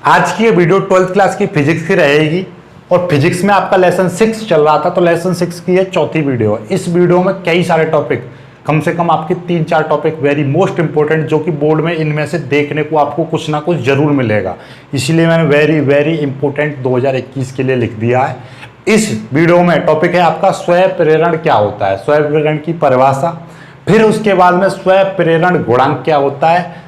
आज की ये वीडियो 12th क्लास की फिजिक्स की रहेगी और फिजिक्स में आपका लेसन 6 चल रहा था, तो लेसन 6 की ये चौथी वीडियो है। इस वीडियो में कई सारे टॉपिक, कम से कम आपके 3-4 टॉपिक वेरी मोस्ट इंपॉर्टेंट, जो कि बोर्ड में इनमें से देखने को आपको कुछ ना कुछ जरूर मिलेगा, इसीलिए मैंने वेरी वेरी इंपॉर्टेंट 2021 के लिए लिख दिया है। इस वीडियो में टॉपिक है आपका स्वयं प्रेरण क्या होता है, स्वयं प्रेरण की परिभाषा, फिर उसके बाद में स्वयं प्रेरण गुणांक क्या होता है,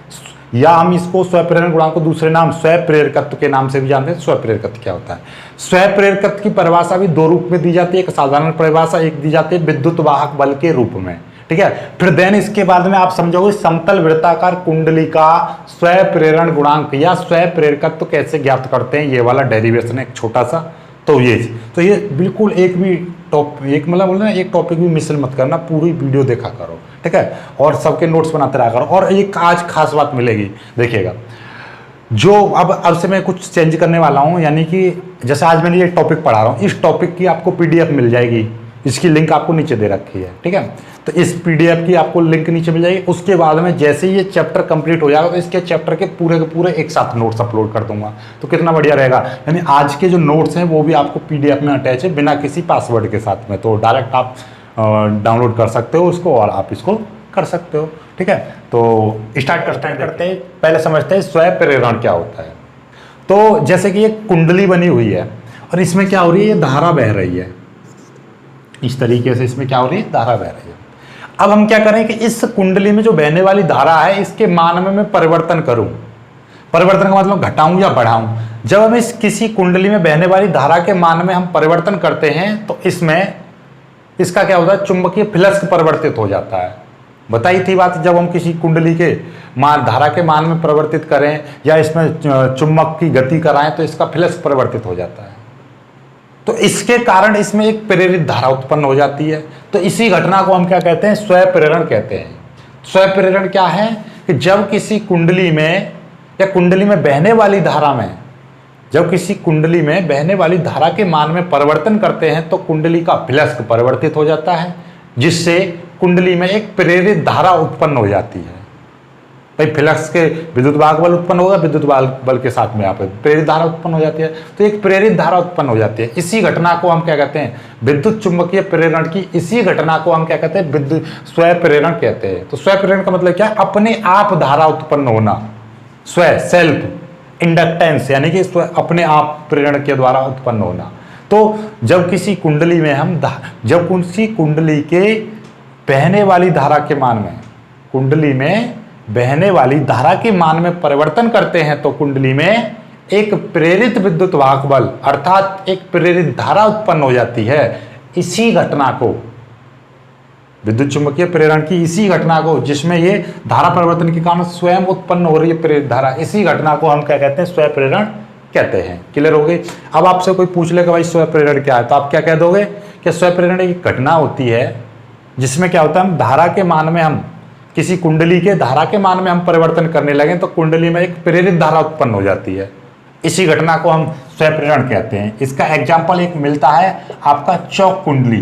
या हम इसको स्वयं प्रेरण गुणांक को दूसरे नाम स्वयं प्रेरकत्व के नाम से भी जानते हैं। स्वयं प्रेरकत्व क्या होता है, स्वयं प्रेरकत्व की परिभाषा भी दो रूप में दी जाती है, एक साधारण परिभाषा, एक दी जाती है विद्युत वाहक बल के रूप में, ठीक है। फिर देन इसके बाद में आप समझोगे समतल वृत्ताकार कुंडली का स्वयं प्रेरण गुणांक या स्वयं प्रेरकत्व कैसे ज्ञात करते हैं, ये वाला डेरिवेशन है एक छोटा सा। तो ये बिल्कुल एक भी एक मतलब बोल रहे हैं, एक टॉपिक भी मिस मत करना, पूरी वीडियो देखा करो, ठीक है, और सबके नोट्स बनाते रहा करो। और एक आज खास बात मिलेगी, देखिएगा, जो अब से मैं कुछ चेंज करने वाला हूं, यानी कि जैसे आज मैंने ये टॉपिक पढ़ा रहा हूं, इस टॉपिक की आपको पीडीएफ मिल जाएगी, इसकी लिंक आपको नीचे दे रखी है, ठीक है। तो इस पीडीएफ की आपको लिंक नीचे मिल जाएगी। उसके बाद में जैसे ही ये चैप्टर कंप्लीट हो जाएगा तो इसके चैप्टर के पूरे एक साथ नोट्स अपलोड कर दूंगा, तो कितना बढ़िया रहेगा। यानी आज के जो नोट्स हैं वो भी आपको पीडीएफ में अटैच है, बिना किसी पासवर्ड के साथ में, तो डायरेक्ट आप डाउनलोड कर सकते हो उसको और आप इसको कर सकते हो, ठीक है। तो स्टार्ट करते हैं पहले समझते हैं स्वयं प्रेरण क्या होता है। तो जैसे कि एक कुंडली बनी हुई है और इसमें क्या हो रही है, ये धारा बह रही है, इस तरीके से इसमें क्या हो रही है, धारा बह रही है। अब हम क्या करें कि इस कुंडली में जो बहने वाली धारा है, इसके मान में मैं परिवर्तन करूं। परिवर्तन का मतलब घटाऊं या बढ़ाऊं। जब हम इस किसी कुंडली में बहने वाली धारा के मान में हम परिवर्तन करते हैं तो इसमें इसका क्या होता है, चुंबकीय फ्लक्स परिवर्तित हो जाता है। बताई थी बात, जब हम किसी कुंडली के मान धारा के मान में परिवर्तित करें या इसमें चुंबक की गति कराएं तो इसका फ्लक्स परिवर्तित हो जाता है। तो इसके कारण इसमें एक प्रेरित धारा उत्पन्न हो जाती है। तो इसी घटना को हम क्या कहते हैं, स्वयं प्रेरण कहते हैं। स्वयं प्रेरण क्या है कि जब किसी कुंडली में या कुंडली में बहने वाली धारा में, जब किसी कुंडली में बहने वाली धारा के मान में परिवर्तन करते हैं तो कुंडली का फ्लक्स परिवर्तित हो जाता है, जिससे कुंडली में एक प्रेरित धारा उत्पन्न हो जाती है। भाई फ्लक्स के विद्युत वाहक बल उत्पन्न होगा, विद्युत वाहक बल के साथ में यहाँ पे प्रेरित धारा उत्पन्न हो जाती है, तो एक प्रेरित धारा उत्पन्न हो जाती है। इसी घटना को हम क्या कहते हैं, विद्युत चुंबकीय प्रेरण की इसी घटना को हम क्या कहते हैं, विद्युत स्वयं प्रेरण कहते हैं। तो स्वयं प्रेरण का मतलब क्या है, अपने आप धारा उत्पन्न होना, स्वयं सेल्फ इंडक्टेंस, यानी कि अपने आप प्रेरण के द्वारा उत्पन्न होना। तो जब किसी कुंडली में हम जब किसी कुंडली के बहने वाली धारा के मान में, कुंडली में बहने वाली धारा के मान में परिवर्तन करते हैं तो कुंडली में एक प्रेरित विद्युत वाहक बल अर्थात एक प्रेरित धारा उत्पन्न हो जाती है। इसी घटना को, विद्युत चुंबकीय प्रेरण की इसी घटना को, जिसमें ये धारा परिवर्तन के कारण स्वयं उत्पन्न हो रही है प्रेरित धारा, इसी घटना को हम क्या कहते हैं, स्वयं प्रेरण कहते हैं। क्लियर हो गई। अब आपसे कोई पूछ लेगा भाई स्वयं प्रेरण क्या है, तो आप क्या कह दोगे कि स्वयं प्रेरण एक घटना होती है जिसमें क्या होता है, हम धारा के मान में, हम किसी कुंडली के धारा के मान में हम परिवर्तन करने लगे तो कुंडली में एक प्रेरित धारा उत्पन्न हो जाती है। इसी घटना को हम स्वयं प्रेरण कहते हैं। इसका एग्जाम्पल एक मिलता है आपका चौक कुंडली।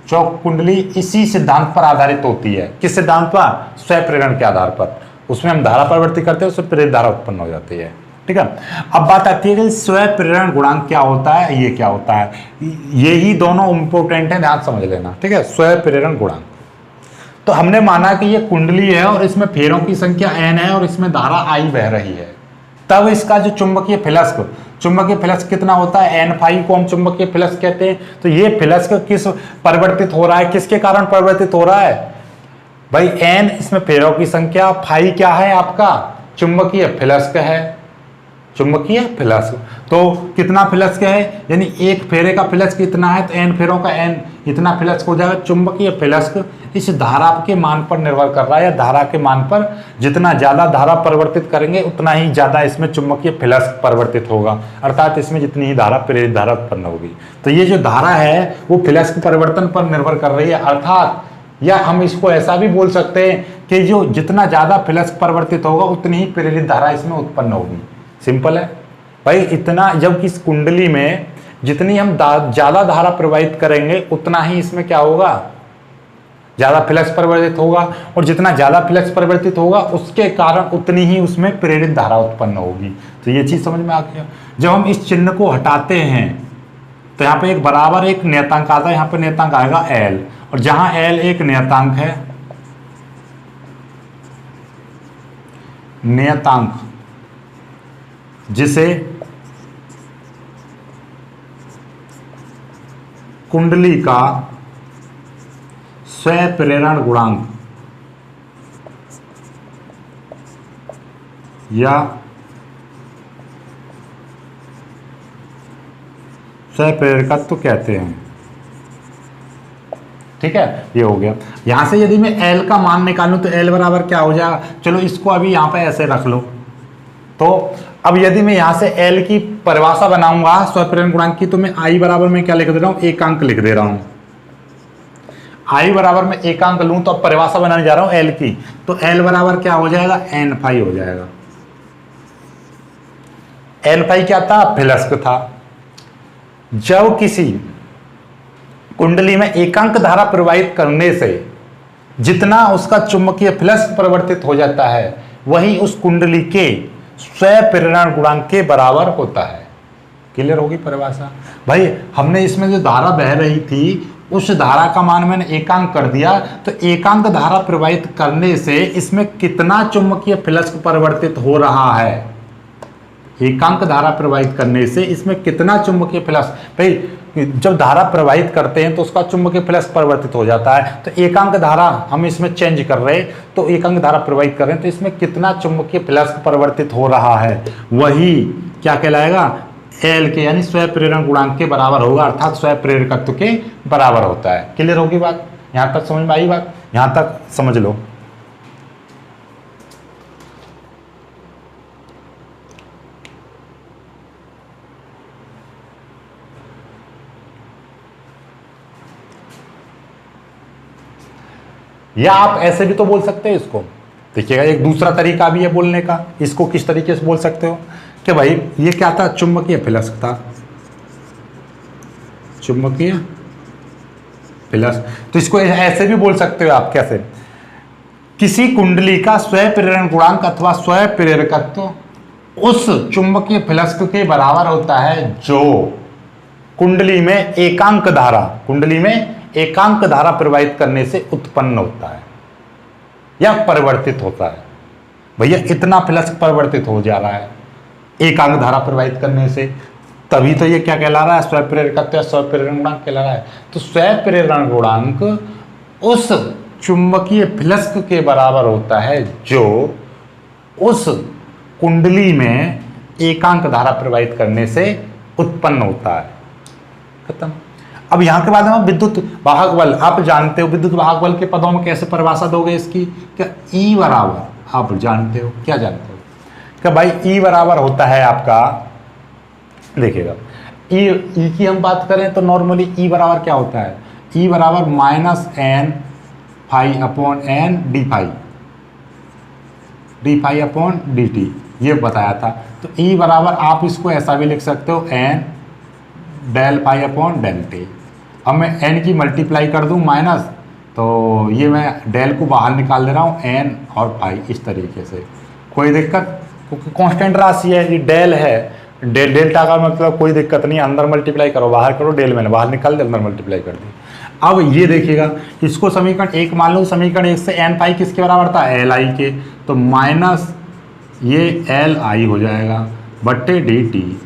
चौक कुंडली इसी सिद्धांत पर आधारित होती है। किस सिद्धांत पर, स्वयं प्रेरण के आधार पर। उसमें हम धारा परिवर्तित करते हैं, उससे प्रेरित धारा उत्पन्न हो जाती है, ठीक है। अब बात आती है कि स्वयं प्रेरण गुणांक क्या होता है, ये क्या होता है। ये ही दोनों इंपॉर्टेंट है, ध्यान समझ लेना, ठीक है। स्वयं प्रेरण गुणांक, तो हमने माना कि ये कुंडली है और इसमें फेरों की संख्या n है और इसमें धारा I बह रही है, तब इसका जो चुंबकीय फ्लक्स कितना होता है, n फाई को हम चुंबकीय फ्लक्स कहते हैं। तो ये फ्लक्स किस परिवर्तित हो रहा है, किसके कारण परिवर्तित हो रहा है भाई, n इसमें फेरों की संख्या, फाई क्या है आपका, चुंबकीय फ्लक्स है, चुंबकीय फ्लक्स। तो कितना फ्लक्स क्या है, यानी एक फेरे का फ्लक्स कितना है, तो n फेरों का n इतना फ्लक्स हो जाएगा। चुंबकीय फ्लक्स इस धारा के मान पर निर्भर कर रहा है, या धारा के मान पर जितना ज्यादा धारा परिवर्तित करेंगे उतना ही ज्यादा इसमें चुंबकीय फ्लक्स परिवर्तित होगा, अर्थात इसमें जितनी ही धारा प्रेरित धारा उत्पन्न होगी। तो ये जो धारा है वो फ्लक्स के परिवर्तन पर निर्भर कर रही है, अर्थात या हम इसको ऐसा भी बोल सकते हैं कि जो जितना ज्यादा फ्लक्स परिवर्तित होगा उतनी ही प्रेरित धारा इसमें उत्पन्न होगी। सिंपल है भाई। इतना जब किस कुंडली में जितनी हम ज्यादा धारा प्रवाहित करेंगे उतना ही इसमें क्या होगा, ज़्यादा फ्लक्स परिवर्तित होगा, और जितना ज़्यादा फ्लक्स परिवर्तित होगा उसके कारण उतनी ही उसमें प्रेरित धारा उत्पन्न होगी। तो ये चीज़ समझ में आ गया। जब हम इस चिन्ह को हटाते हैं तो यहाँ पे एक बराबर एक नियतांक आता है, यहाँ पे नियतांक आएगा L, और जहाँ L एक नियतांक है, नियतांक जिसे कुंडली का स्वप्रेरण गुणांक या स्वप्रेरकत्व कहते हैं। ठीक है, ये हो गया। यहां से यदि मैं L का मान निकालूं तो L बराबर क्या हो जाएगा, चलो इसको अभी यहां पे ऐसे रख लो। तो अब यदि मैं यहां से L की परिभाषा बनाऊंगा स्वप्रेरण गुणांक की, तो मैं I बराबर में क्या लिख दे रहा हूं, एकांक लिख दे रहा हूं। I बराबर में एकांक लूं तो अब परिभाषा बनाने जा रहा हूं L की, तो L बराबर क्या हो जाएगा, N फाई हो जाएगा। N फाई क्या था, फ्लक्स था। जब किसी कुंडली में एकांक धारा प्रवाहित करने से जितना उसका चुंबकीय फ्लक्स परिवर्तित हो जाता है वही उस कुंडली के स्वप्रेरण गुणांक के बराबर होता है। क्लियर होगी परिभाषा भाई। हमने इसमें जो धारा बह रही थी उस धारा का मान मैंने एकांक कर दिया, तो एकांक धारा प्रवाहित करने से इसमें कितना चुंबकीय फ्लक्स परिवर्तित हो रहा है, एकांक धारा प्रवाहित करने से इसमें कितना चुंबकीय फ्लक्स, भाई जब धारा प्रवाहित करते हैं तो उसका चुंबकीय फ्लक्स परिवर्तित हो जाता है, तो एकांक धारा हम इसमें चेंज कर रहे हैं, तो एकांक धारा प्रवाहित कर रहे हैं तो इसमें कितना चुंबकीय फ्लक्स परिवर्तित हो रहा है वही क्या कहलाएगा, L के यानी स्वप्रेरण गुणांक के बराबर होगा, अर्थात स्वप्रेरकत्व के बराबर होता है। क्लियर होगी बात, यहां तक समझ में आई बात, यहां तक समझ लो। या आप ऐसे भी तो बोल सकते हैं इसको, देखिएगा एक दूसरा तरीका भी है बोलने का। इसको किस तरीके से बोल सकते हो कि भाई ये क्या था, चुंबकीय फ्लक्स था, चुंबकीय फ्लक्स। तो इसको ऐसे भी बोल सकते हो आप, कैसे, किसी कुंडली का स्वप्रेरण गुणांक अथवा स्वप्रेरकत्व उस चुंबकीय फ्लक्स के बराबर होता है जो कुंडली में एकांक धारा, कुंडली में एकांक धारा प्रवाहित करने से उत्पन्न होता है या परिवर्तित होता है। भैया इतना फ्लक्स परिवर्तित हो जा रहा है एकांक धारा प्रवाहित करने से, तभी तो ये क्या कहला रहा है, स्वप्रेरकत्व या स्वप्रेरण गुणांक कहला रहा है। तो स्वप्रेरण गुणांक उस चुंबकीय फ्लक्स के बराबर होता है जो उस कुंडली में एकांक धारा प्रवाहित करने से उत्पन्न होता है। खत्म। अब यहां के बाद हम विद्युत वाहक बल, आप जानते हो विद्युत वाहक बल के पदों में कैसे परिभाषा दोगे इसकी, क्या E बराबर, आप जानते हो, क्या जानते हो क्या भाई, E बराबर होता है आपका, देखिएगा E की हम बात करें तो नॉर्मली E बराबर क्या होता है, E बराबर -n phi upon n d phi upon d t, ये बताया था। तो E बराबर आप इसको ऐसा भी लिख सकते हो n del pi upon del t. अब मैं n की मल्टीप्लाई कर दूं माइनस, तो ये मैं डेल को बाहर निकाल दे रहा हूँ n और पाई, इस तरीके से कोई दिक्कत, क्योंकि कांस्टेंट राशि है, ये डेल है, डेल्टा का मतलब कोई दिक्कत नहीं, अंदर मल्टीप्लाई करो बाहर करो, डेल मैंने बाहर निकाल दे, अंदर मल्टीप्लाई कर दी। अब ये देखिएगा, इसको समीकरण 1 मान लो, समीकरण 1 से n पाई किसके बराबर था, एल आई के, तो माइनस ये एल आई हो जाएगा बट्टे डी टी।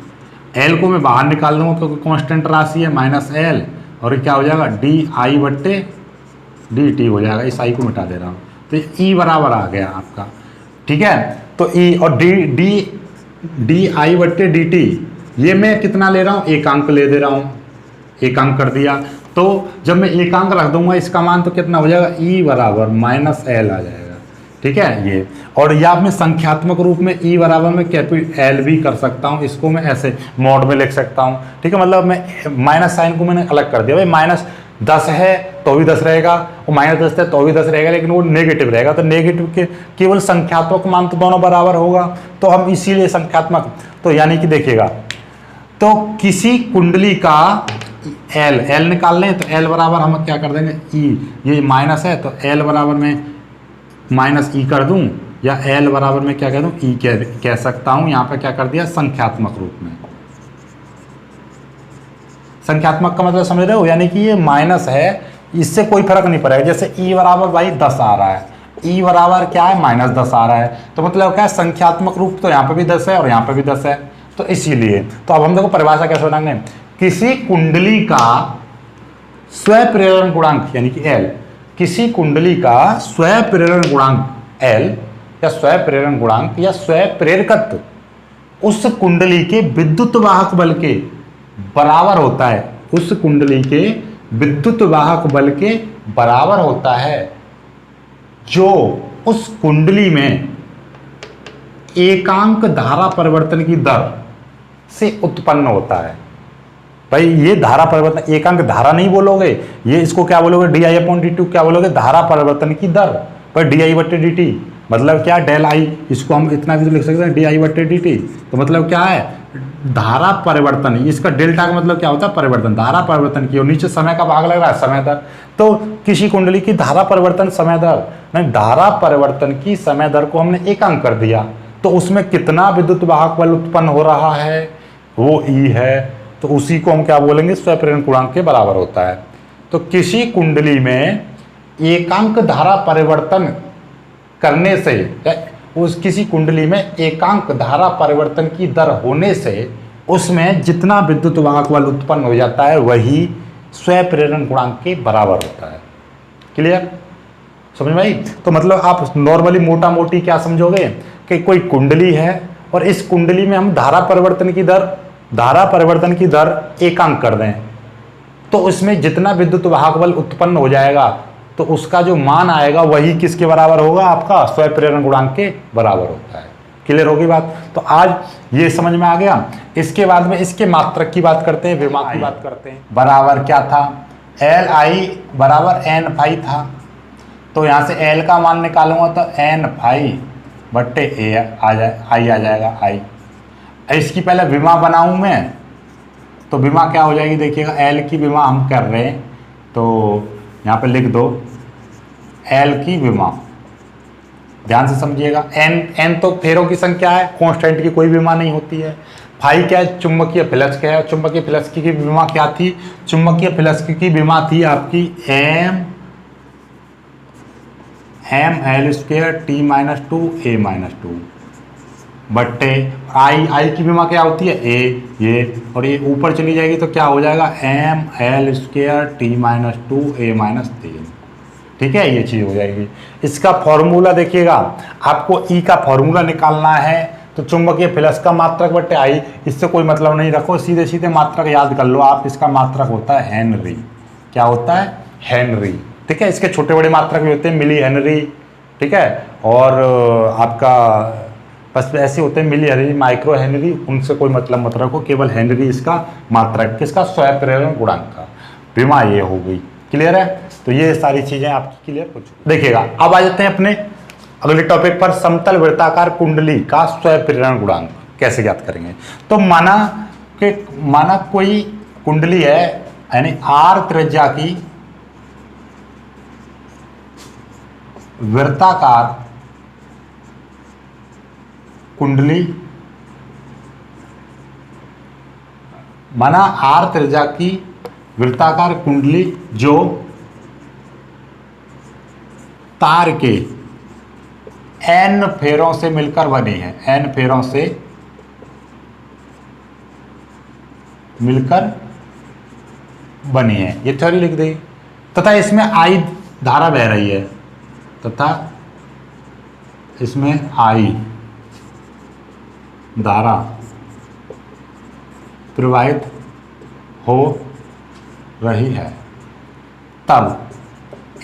एल को मैं बाहर निकाल दूंगा क्योंकि कांस्टेंट राशि है, माइनस एल, और ये क्या हो जाएगा, डी आई बट्टे डी टी हो जाएगा, इस आई को मिटा दे रहा हूँ, तो ई बराबर आ गया आपका। ठीक है, तो ई और डी आई बट्टे डी टी, ये मैं कितना ले रहा हूँ, एकांक ले दे रहा हूँ, एकांक कर दिया। तो जब मैं एकांक रख दूंगा इसका मान तो कितना हो जाएगा, ई बराबर माइनस एल आ जाएगा। ठीक है, ये, और या मैं संख्यात्मक रूप में ई बराबर में कैपिटल एल भी कर सकता हूँ, इसको मैं ऐसे मोड में लिख सकता हूँ। ठीक है, मतलब मैं माइनस साइन को मैंने अलग कर दिया, भाई माइनस 10 है तो भी 10 रहेगा, और माइनस 10 है तो भी 10 रहेगा, लेकिन वो नेगेटिव रहेगा, तो नेगेटिव के केवल संख्यात्मक मान तो दोनों बराबर होगा, तो हम इसीलिए संख्यात्मक, तो यानी कि देखिएगा, तो किसी कुंडली का एल एल निकाल लें तो एल बराबर हम क्या कर देंगे ई, ये माइनस है तो एल बराबर में माइनस ई कर दूं, या एल बराबर में क्या कह दूं ई कह सकता हूं। यहां पे क्या कर दिया संख्यात्मक रूप में। संख्यात्मक का मतलब समझ रहे हो, यानी कि ये माइनस है, इससे कोई फर्क नहीं पड़ेगा। जैसे ई बराबर भाई 10 आ रहा है, ई बराबर क्या है -10 आ रहा है, तो मतलब क्या है संख्यात्मक रूप तो यहाँ पे भी 10 है और यहाँ पे भी 10 है, तो इसीलिए। तो अब हम देखो परिभाषा कैसे बनाएंगे, किसी कुंडली का स्वप्रेरण गुणांक यानी कि एल, किसी कुंडली का स्वप्रेरण गुणांक एल या स्वप्रेरण गुणांक या स्वप्रेरकत्व उस कुंडली के विद्युत वाहक बल के बराबर होता है, उस कुंडली के विद्युत वाहक बल के बराबर होता है जो उस कुंडली में एकांक धारा परिवर्तन की दर से उत्पन्न होता है। भाई ये धारा परिवर्तन, एकांक धारा नहीं बोलोगे, ये इसको क्या बोलोगे di/dt, क्या बोलोगे धारा परिवर्तन की दर, पर di/dt मतलब क्या डेल आई, इसको हम इतना भी तो लिख सकते हैं di/dt, तो मतलब क्या है धारा परिवर्तन, इसका डेल्टा का मतलब क्या होता है परिवर्तन, धारा परिवर्तन की, और नीचे समय का भाग लग रहा है समय दर, तो किसी कुंडली की धारा परिवर्तन समय दर, नहीं धारा परिवर्तन की समय दर को हमने एकांक कर दिया, तो उसमें कितना विद्युत वाहक बल उत्पन्न हो रहा है वो ई है, तो उसी को हम क्या बोलेंगे स्वप्रेरण गुणांक के बराबर होता है। तो किसी कुंडली में एकांक धारा परिवर्तन करने से, उस किसी कुंडली में एकांक धारा परिवर्तन की दर होने से उसमें जितना विद्युत वाहक बल उत्पन्न हो जाता है वही स्वप्रेरण गुणांक के बराबर होता है। क्लियर, समझ में आई? तो मतलब आप नॉर्मली मोटा मोटी क्या समझोगे कि कोई कुंडली है और इस कुंडली में हम धारा परिवर्तन की दर एकांक कर दें, तो उसमें जितना विद्युत वाहक बल उत्पन्न हो जाएगा तो उसका जो मान आएगा वही किसके बराबर होगा, आपका स्वप्रेरण गुणांक के बराबर होता है। क्लियर होगी बात? तो आज ये समझ में आ गया। इसके बाद में इसके मात्रक की बात करते हैं, विमा की बात करते हैं। बराबर क्या था, एल आई बराबर एन फाई था, तो यहाँ से एल का मान निकालूंगा तो एन फाई बट्टे ए आई आ जाएगा आई। इसकी पहले विमा बनाऊं मैं, तो विमा क्या हो जाएगी देखिएगा, एल की विमा हम कर रहे हैं तो यहाँ पे लिख दो एल की विमा, ध्यान से समझिएगा। एन तो फेरों की संख्या है, कांस्टेंट की कोई विमा नहीं होती है। फाई क्या है, चुंबकीय फ्लक्स क्या है, चुंबकीय फ्लक्स की विमा क्या थी, चुंबकीय फ्लक्स की विमा थी आपकी M L square T -2 a -2 बट्टे आई की विमा क्या होती है ए, ये और ये ऊपर चली जाएगी तो क्या हो जाएगा M L square T -2 a -3। ठीक है, ये चीज़ हो जाएगी। इसका फॉर्मूला देखिएगा, आपको ई का फॉर्मूला निकालना है तो चुंबकीय फ्लक्स का मात्रक बट्टे आई, इससे कोई मतलब नहीं रखो, सीधे सीधे मात्रक याद कर लो आप। इसका मात्रक होता है हेनरी। क्या होता है, हेनरी। ठीक है, इसके छोटे बड़े मात्रक भी होते हैं, मिली हेनरी, ठीक है, और आपका बस ऐसे होते हैं मिली हेनरी, माइक्रो हेनरी, उनसे कोई मतलब मत रखो, केवल हेनरी इसका मात्रक, किसका स्वप्रेरण गुणांक का। विमा ये हो गई। क्लियर है? तो ये सारी चीजें आपकी क्लियर हो चुकी। देखिएगा, अब आ जाते हैं अपने अगले टॉपिक पर, समतल वृत्ताकार कुंडली का स्वप्रेरण गुणांक कैसे ज्ञात करेंगे। तो माना कोई कुंडली है, यानी आर त्रिज्या की वृत्ताकार कुंडली, माना आर त्रिज्या की वृत्ताकार कुंडली जो तार के एन फेरों से मिलकर बनी है, एन फेरों से मिलकर बनी है, ये थ्योरी लिख देगी, तथा इसमें आई धारा बह रही है, तथा इसमें आई धारा प्रवाहित हो रही है, तब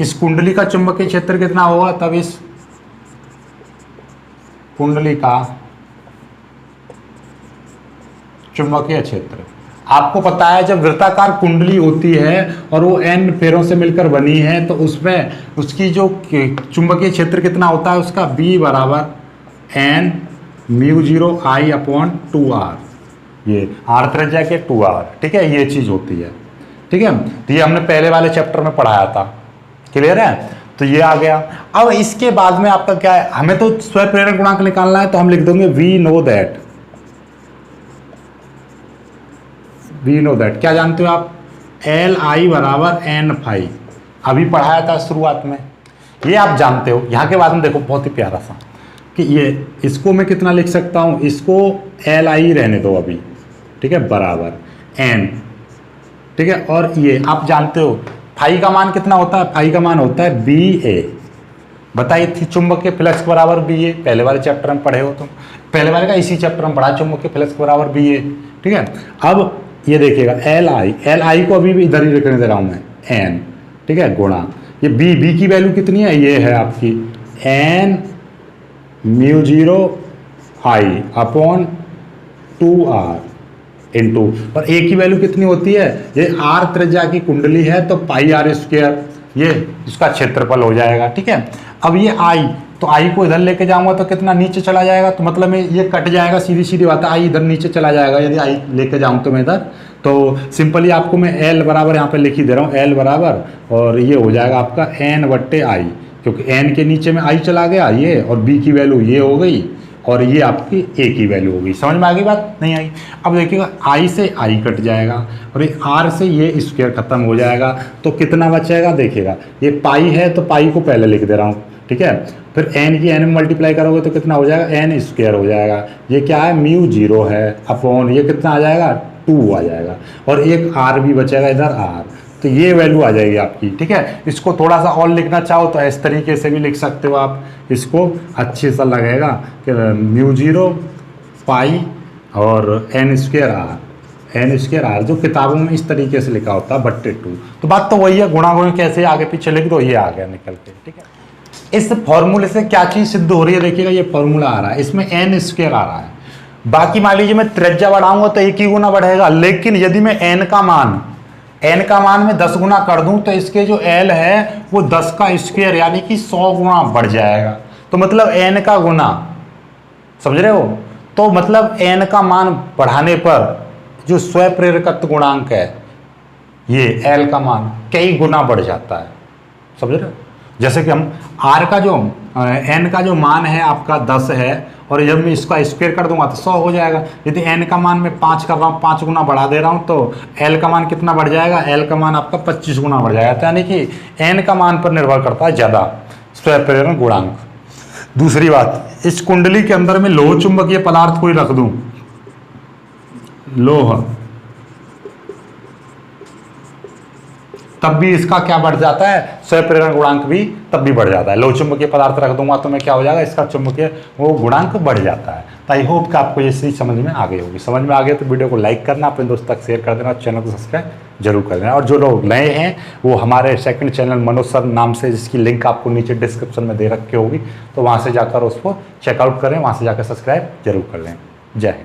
इस कुंडली का चुंबकीय क्षेत्र कितना होगा, तब इस कुंडली का चुंबकीय क्षेत्र, आपको पता है जब वृत्ताकार कुंडली होती है और वो एन फेरों से मिलकर बनी है तो उसमें उसकी जो चुंबकीय क्षेत्र कितना होता है उसका, B बराबर एन μ0 I/2R, ये आर त्रिज्या के 2R। ठीक है, ये चीज होती है। ठीक है, तो ये हमने पहले वाले चैप्टर में पढ़ाया था, क्लियर है। तो ये आ गया। अब इसके बाद में आपका क्या है, हमें तो स्वयं प्रेरक गुणांक निकालना है, तो हम लिख देंगे वी नो दैट, क्या जानते हो आप, एल आई बराबर एन फाई, अभी पढ़ाया था शुरुआत में, ये आप जानते हो। यहाँ के बाद में देखो बहुत ही प्यारा सा कि ये इसको मैं कितना लिख सकता हूँ, इसको एल आई रहने दो अभी, ठीक है, बराबर एन, ठीक है। और ये आप जानते हो फाई का मान कितना होता है, फाई का मान होता है बी ए, बताई थी चुंबकीय फ्लक्स बराबर बी ए, पहले वाले चैप्टर में पढ़े हो तुम, पहले वाले का इसी चैप्टर में पढ़ा, चुंबकीय फ्लक्स बराबर बी ए, ठीक है। अब ये देखिएगा एल आई को अभी भी इधर ही लिखने दे रहा हूँ मैं, एन, ठीक है, गुणा ये बी की वैल्यू कितनी है, ये है आपकी एन म्यू 0 आई अपॉन 2r इंटू, और ए की वैल्यू कितनी होती है, ये आर त्रिज्या की कुंडली है तो पाई आर स्क्वायर, ये इसका क्षेत्रफल हो जाएगा, ठीक है। अब ये आई, तो आई को इधर लेके जाऊंगा तो कितना नीचे चला जाएगा, तो मतलब में ये कट जाएगा, सीधी सीधी बात है, आई इधर नीचे चला जाएगा यदि आई लेके जाऊँ तो मैं इधर, तो सिंपली आपको मैं एल बराबर यहाँ पे लिख ही दे रहा हूँ, एल बराबर, और ये हो जाएगा आपका एन बट्टे आई, क्योंकि एन के नीचे में आई चला गया ये, और बी की वैल्यू ये हो गई, और ये आपकी ए की वैल्यू होगी। समझ में आ गई बात, नहीं आई। अब देखिएगा आई से आई कट जाएगा, और ये आर से ये स्क्वायर खत्म हो जाएगा, तो कितना बचेगा देखिएगा, ये पाई है तो पाई को पहले लिख दे रहा हूँ, ठीक है, फिर एन की एन में मल्टीप्लाई करोगे तो कितना हो जाएगा, एन स्क्वायर हो जाएगा, ये क्या है म्यू 0 है अपॉन ये कितना आ जाएगा 2 आ जाएगा, और एक आर भी बचेगा इधर आर, तो ये वैल्यू आ जाएगी आपकी, ठीक है। इसको थोड़ा सा और लिखना चाहो तो इस तरीके से भी लिख सकते हो आप, इसको अच्छे सा लगेगा कि म्यू 0 पाई और एन स्क्वायर आर, जो किताबों में इस तरीके से लिखा होता है बट्टे 2, तो बात तो वही है, गुणा गुणे कैसे आगे पीछे लिख दो, ये आ गया निकल के, ठीक है। इस फॉर्मूले से क्या चीज़ सिद्ध हो रही है, देखिएगा ये फॉर्मूला आ रहा है, इसमें एन स्क्वायर आ रहा है, बाकी मान लीजिए मैं त्रिज्या बढ़ाऊंगा तो एक ही गुना बढ़ेगा, लेकिन यदि मैं एन का मान में 10 गुना कर दूं तो इसके जो एल है वो 10 का स्क्वायर यानी कि 100 गुना बढ़ जाएगा, तो मतलब एन का गुना, समझ रहे हो, तो मतलब एन का मान बढ़ाने पर जो स्वयं प्रेरकत्व गुणांक है ये एल का मान कई गुना बढ़ जाता है, समझ रहे हो। जैसे कि हम आर का जो एन का जो मान है आपका 10 है, और जब मैं इसका स्क्वायर कर दूंगा तो 100 हो जाएगा। यदि एन का मान मैं 5 कर रहा हूँ, 5 गुना बढ़ा दे रहा हूँ, तो एल का मान कितना बढ़ जाएगा, एल का मान आपका 25 गुना बढ़ जाएगा, तो यानी कि एन का मान पर निर्भर करता है ज़्यादा स्वयं प्रेरण गुणांक। दूसरी बात, इस कुंडली के अंदर में लोह चुंबकीय पदार्थ कोई रख दूं, लोह, तब भी इसका क्या बढ़ जाता है, स्वयं प्रेरण गुणांक भी तब भी बढ़ जाता है। लोह चुंबकीय पदार्थ रख दूंगा तो मैं क्या हो जाएगा, इसका चुंबकीय वो गुणांक बढ़ जाता है। तो आई होप कि आपको ये चीज़ समझ में आ गई होगी। समझ में आ गया तो वीडियो को लाइक करना, अपने दोस्तों तक शेयर कर देना, चैनल को सब्सक्राइब जरूर कर देना। और जो लोग नए हैं वो हमारे सेकंड चैनल मनोज सर नाम से, जिसकी लिंक आपको नीचे डिस्क्रिप्शन में दे रखी होगी, तो वहाँ से जाकर उसको चेकआउट करें, वहाँ से जाकर सब्सक्राइब जरूर कर लें। जय हिंद।